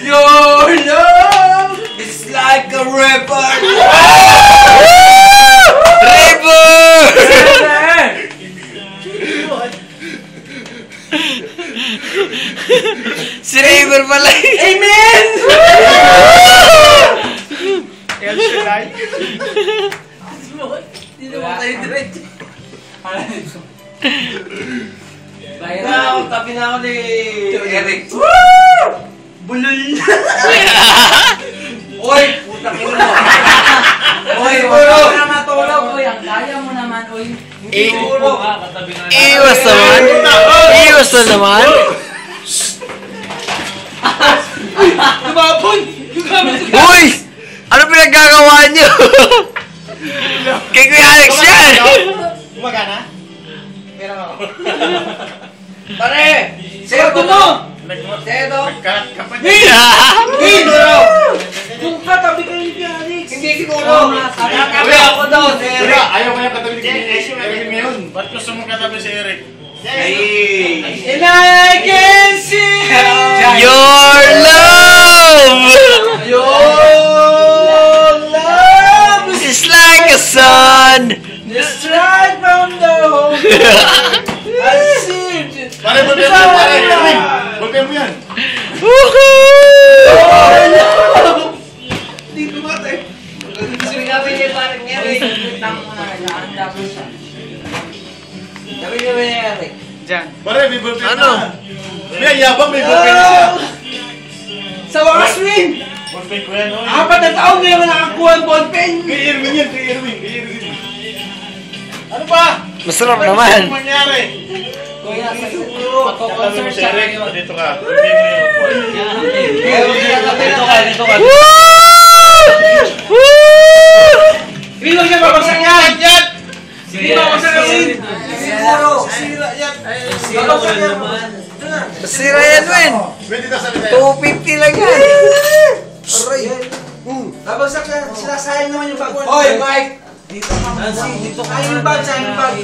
Your love is like a river. Si River pala. Amen! El Shaddai. Hindi naman tayo diretso. Tabi na ako ni Eric. Bulol! Oy! Putang ina mo! Oy! Huwag ka matulog! Oy! Ang kaya mo naman! Oy! Hindi tulog! Iwas naman! Iwas na naman! Lumapon! Uy! Ano pinagkagawa niyo? Kay Kuya Alex yan! Gumagana? Meron ako. Pare! Serto mo! Serto! Nagkakapat. Hindi! Yung katabi kayo ni Alex! Hindi siguro! Katabi ako daw! Kuya, ayaw ko yung katabi ni Eric ngayon. Ba't gusto mo katabi si Eric? And I can see Your love! your love It's like a sun! just right from the home. I see it. Pare, bulpen mo yan, pare. Erwin, bulpen mo yan. Woohoo! Hindi tumatay. Sinabi niya parang Eric. Tama mo na nag-aanda ko siya. Sabi niya ba niya Eric? Diyan. Pare, may bulpen Ano? na. May yabang, may bulpen na siya. Sa wakas win! Bulpen ko yan. 4 na taon ngayon nakakuha ang ballpen! Kay Erwin yan, kay Erwin. Ano ba? Masarap naman! Ano mangyari? Kuya, Katabi mo si Eric, dito ka. Bulpen mo yung upuan. Dito ka. Woo! Hindi mo siya babagsak yan! Hindi babagsak yan! Siguro! Sira yan! Babagsak yan! Masira yan, Wen! 20,000 250 lang yan! Aray! Babagsak yan! Sinasayang naman yung bag. Hoy, Mike! Dito ka. Dito ka. Sayang yung bag, sayang yung bag.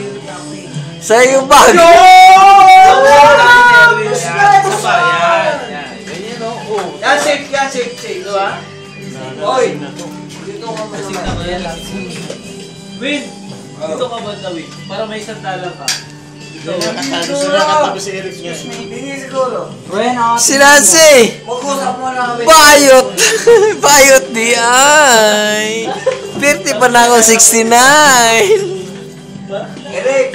Sa'yo yung bag! Yan, safe, yan, safe, safe. Diba? Hoy! Dito ka mo naman. Win! Dito ka ba sa Win? Para may sandalan ka. Gusto na katabi si Eric niya. Hindi siguro. Si Nancy! Mag-usap mo na kami. Bayot! Bayot di ay! 30 pa na ako, 69! Eric!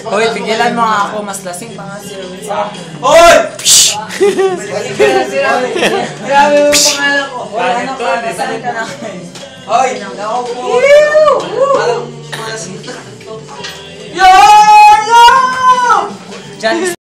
Hoy, pigilan mo nga ako. Mas lasing pa nga si Erwin sa akin. Hoy! Psh! Balik ka na sila. Grabe yung pangalan ko. Hoy, ano ka? Nasali ka na. Hoy! Nakaupo. Alam mo mga sita. Yo! Diyan